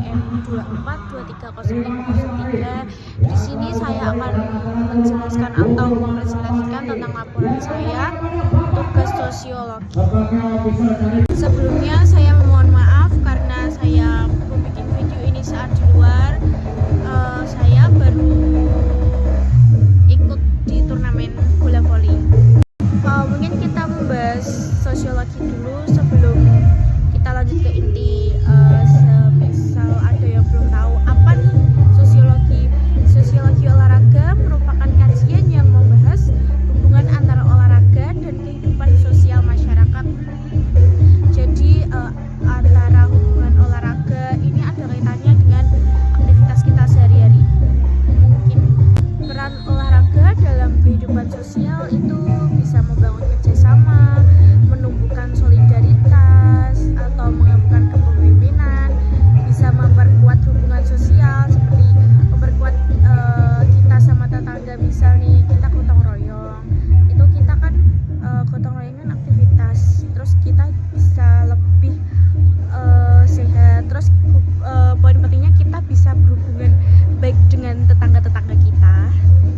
KKN 24230503. Di sini saya akan menjelaskan atau mempresentasikan tentang laporan saya tugas sosiologi. Sebelumnya saya memohon maaf karena saya membuat video ini saat di luar. Saya baru ikut di turnamen bola voli. Mungkin kita membahas sosiologi dulu sebelum kita lanjut ke inti. Semisal ada yang belum tahu apa nih sosiologi. Sosiologi olahraga merupakan kajian yang membahas hubungan antara olahraga dan kehidupan sosial masyarakat. Jadi antara hubungan olahraga ini ada kaitannya dengan aktivitas kita sehari-hari. Mungkin peran olahraga dalam kehidupan sosial itu bisa membangun kerjasama, menumbuhkan solidaritas, atau menggabungkan kepemimpinan, bisa memperkuat hubungan sosial seperti memperkuat kita sama tetangga. Misal nih kita gotong royong, itu kita kan gotong royong kan aktivitas, terus kita bisa lebih sehat. Terus poin pentingnya kita bisa berhubungan baik dengan tetangga-tetangga kita.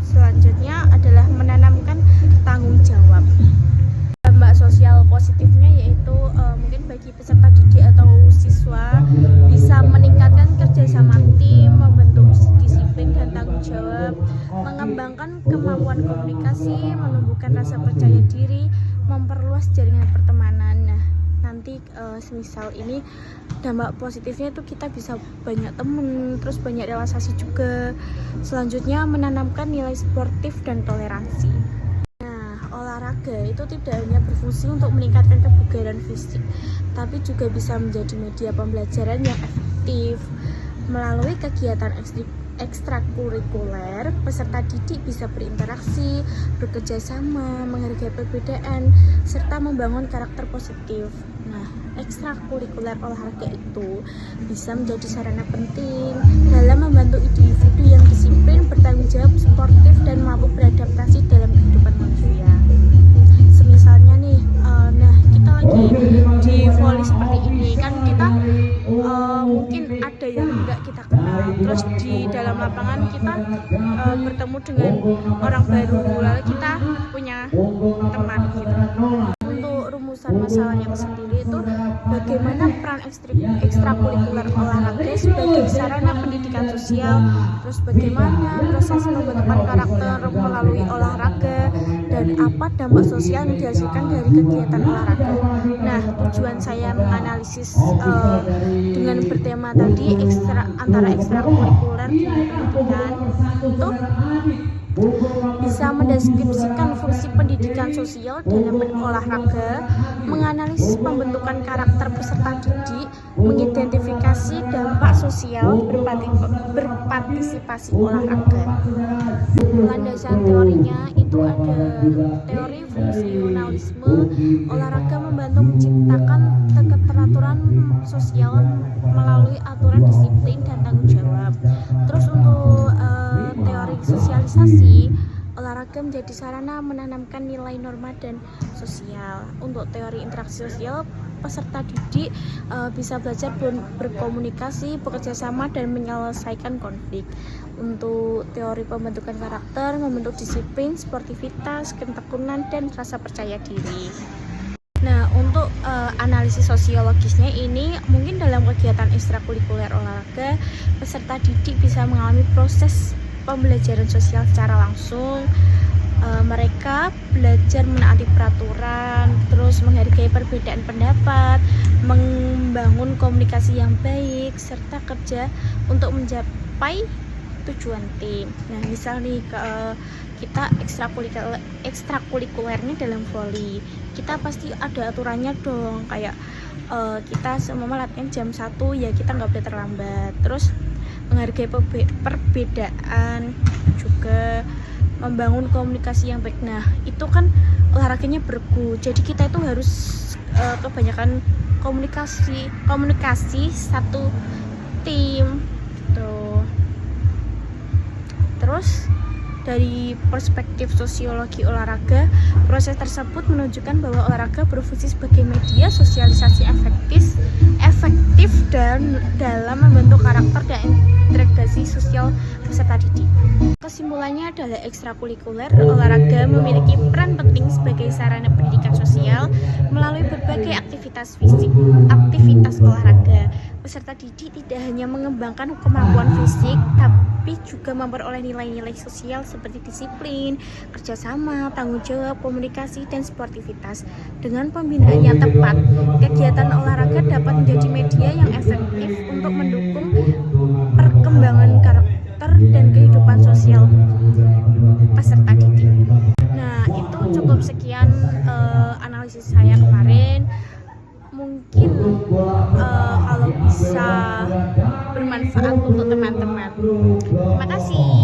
Selanjutnya adalah menanamkan tanggung jawab. Dampak sosial positifnya yaitu mungkin bagi peserta didik atau siswa bisa meningkatkan kerjasama tim, membentuk disiplin dan tanggung jawab, mengembangkan kemampuan komunikasi, menumbuhkan rasa percaya diri, memperluas jaringan pertemanan. Nah, nanti semisal ini dampak positifnya itu kita bisa banyak temen, terus banyak relaksasi juga. Selanjutnya menanamkan nilai sportif dan toleransi. Olahraga itu tidak hanya berfungsi untuk meningkatkan kebugaran fisik, tapi juga bisa menjadi media pembelajaran yang efektif. Melalui kegiatan ekstrakurikuler, peserta didik bisa berinteraksi, bekerja sama, menghargai perbedaan, serta membangun karakter positif. Nah, ekstrakurikuler olahraga itu bisa menjadi sarana penting dalam membantu individu yang disiplin, bertanggung jawab, sportif, dan mampu beradaptasi dalam kehidupan manusia. Misalnya nih, nah kita lagi di volley seperti ini kan kita mungkin ada yang enggak kita kenal, terus di dalam lapangan kita bertemu dengan orang baru, lalu kita punya teman gitu. Untuk rumusan masalahnya sendiri itu bagaimana peran ekstrakurikuler olahraga sebagai sarana pendidikan sosial, terus bagaimana proses pembentukan karakter melalui olahraga, dan apa dampak sosial yang dihasilkan dari kegiatan olahraga. Nah, tujuan saya menganalisis dengan bertema tadi antara ekstrakurikuler dan pendidikan itu bisa mendeskripsikan fungsi pendidikan sosial dalam olahraga, menganalisis pembentukan karakter peserta didik, mengidentifikasi dampak sosial berpartisipasi olahraga. Landasan teorinya itu ada teori fungsionalisme. Olahraga membantu menciptakan keteraturan sosial melalui aturan disiplin dan tanggung jawab. Terus untuk teori sosialisasi, olahraga menjadi sarana menanamkan nilai norma dan sosial. Untuk teori interaksi sosial, peserta didik bisa belajar berkomunikasi, bekerja sama, dan menyelesaikan konflik. Untuk teori pembentukan karakter, membentuk disiplin, sportivitas, ketekunan, dan rasa percaya diri. Nah, untuk analisis sosiologisnya ini mungkin dalam kegiatan ekstrakurikuler olahraga, peserta didik bisa mengalami proses pembelajaran sosial secara langsung. Mereka belajar menaati peraturan, terus menghargai perbedaan pendapat, membangun komunikasi yang baik, serta kerja untuk mencapai tujuan tim. Nah, misal nih kita ekstrakurikulernya dalam volley, kita pasti ada aturannya dong, kayak kita semua latihan jam 1 ya kita nggak boleh terlambat, terus menghargai perbedaan, juga membangun komunikasi yang baik. Nah, itu kan olahraganya bergu, jadi kita itu harus kebanyakan komunikasi satu tim gitu. Terus Dari perspektif sosiologi olahraga, proses tersebut menunjukkan bahwa olahraga berfungsi sebagai media sosialisasi efektif dan dalam membentuk karakter dan integrasi sosial peserta didik. Kesimpulannya adalah ekstrakurikuler olahraga memiliki peran penting sebagai sarana pendidikan sosial melalui berbagai aktivitas fisik, aktivitas olahraga. Peserta didik tidak hanya mengembangkan kemampuan fisik, tapi juga memperoleh nilai-nilai sosial seperti disiplin, kerjasama, tanggung jawab, komunikasi, dan sportivitas. Dengan pembinaan yang tepat, kegiatan olahraga dapat menjadi media yang efektif untuk mendukung perkembangan karakter dan kehidupan sosial peserta didik. Nah, itu cukup sekian analisis saya kemarin. Mungkin kalau bisa bermanfaat untuk teman-teman. Terima kasih.